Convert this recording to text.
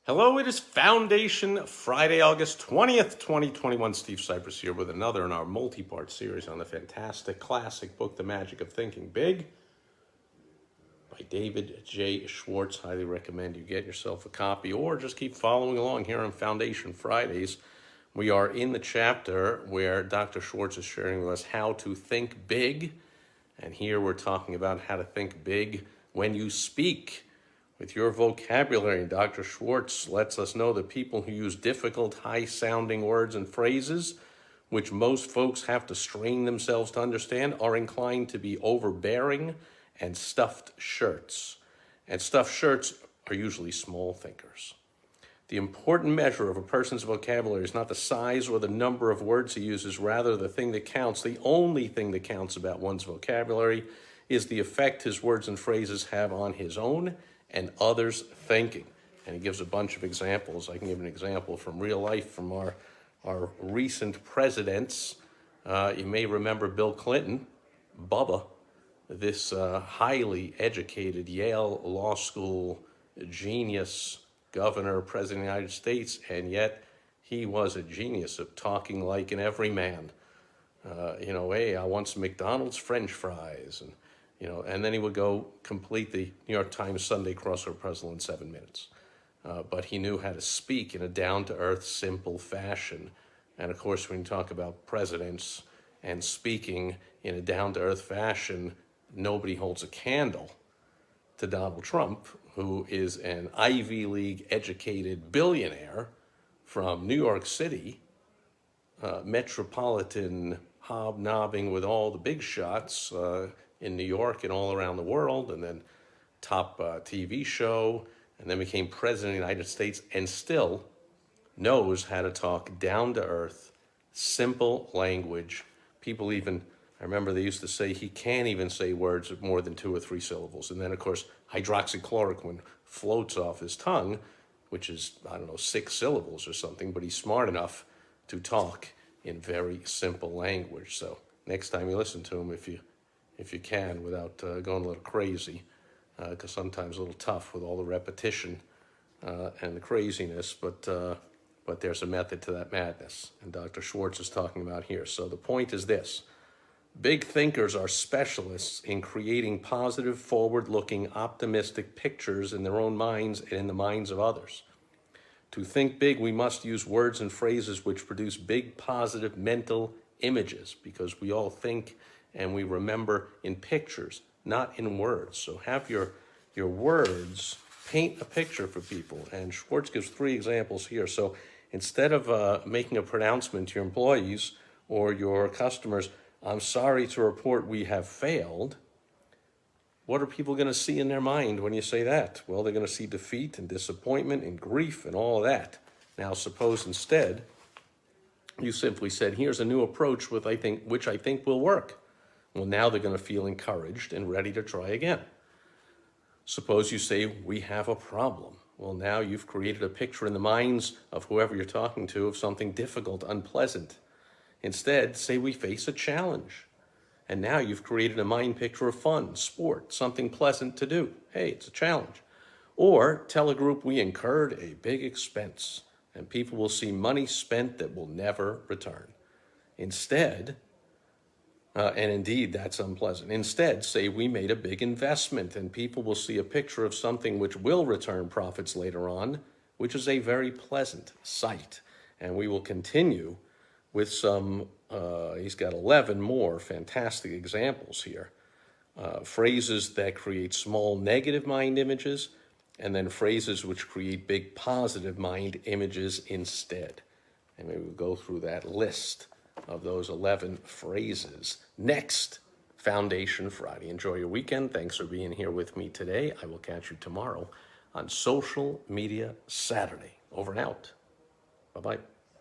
Hello, it is Foundation Friday, August 20th, 2021. Steve Cypress here with another in our multi-part series on the fantastic classic book, The Magic of Thinking Big, by David J. Schwartz. Highly recommend you get yourself a copy or just keep following along here on Foundation Fridays. We are in the chapter where Dr. Schwartz is sharing with us how to think big. And here we're talking about how to think big when you speak. With your vocabulary, Dr. Schwartz lets us know that people who use difficult, high-sounding words and phrases, which most folks have to strain themselves to understand, are inclined to be overbearing and stuffed shirts. And stuffed shirts are usually small thinkers. The important measure of a person's vocabulary is not the size or the number of words he uses, rather the thing that counts, the only thing that counts about one's vocabulary, is the effect his words and phrases have on his own and others' thinking. And he gives a bunch of examples. I can give an example from real life from our recent presidents. You may remember Bill Clinton, Bubba, this highly educated Yale Law School genius, governor, president of the United States, and yet he was a genius of talking like an everyman. Hey, I want some McDonald's French fries, and then he would go complete the New York Times Sunday crossword puzzle in 7 minutes. But he knew how to speak in a down-to-earth, simple fashion. And of course, when you talk about presidents and speaking in a down-to-earth fashion, nobody holds a candle to Donald Trump, who is an Ivy League educated billionaire from New York City, metropolitan hobnobbing with all the big shots in New York and all around the world, and then top TV show, and then became president of the United States, and still knows how to talk down-to-earth, simple language. People even, I remember they used to say he can't even say words of more than 2 or 3 syllables. And then, of course, hydroxychloroquine floats off his tongue, which is, 6 syllables or something, but he's smart enough to talk in very simple language. So next time you listen to him, if you can, without going a little crazy, because sometimes a little tough with all the repetition and the craziness, but there's a method to that madness, and Dr. Schwartz is talking about here. So the point is this: big thinkers are specialists in creating positive, forward-looking, optimistic pictures in their own minds and in the minds of others. To think big, we must use words and phrases which produce big, positive mental images, because we all think and we remember in pictures, not in words. So have your words paint a picture for people. And Schwartz gives 3 examples here. So instead of making a pronouncement to your employees or your customers, I'm sorry to report we have failed, what are people going to see in their mind when you say that? Well, they're going to see defeat and disappointment and grief and all of that. Now, suppose instead you simply said, here's a new approach which I think will work. Well, now they're going to feel encouraged and ready to try again. Suppose you say, we have a problem. Well, now you've created a picture in the minds of whoever you're talking to of something difficult, unpleasant. Instead, say we face a challenge. And now you've created a mind picture of fun, sport, something pleasant to do. Hey, it's a challenge. Or tell a group we incurred a big expense, and people will see money spent that will never return. Instead, and indeed that's unpleasant. Instead, say we made a big investment, and people will see a picture of something which will return profits later on, which is a very pleasant sight. And we will continue with some, he's got 11 more fantastic examples here. Phrases that create small negative mind images, and then phrases which create big positive mind images instead. And maybe we'll go through that list of those 11 phrases next Foundation Friday. Enjoy your weekend. Thanks for being here with me today. I will catch you tomorrow on Social Media Saturday. Over and out. Bye-bye.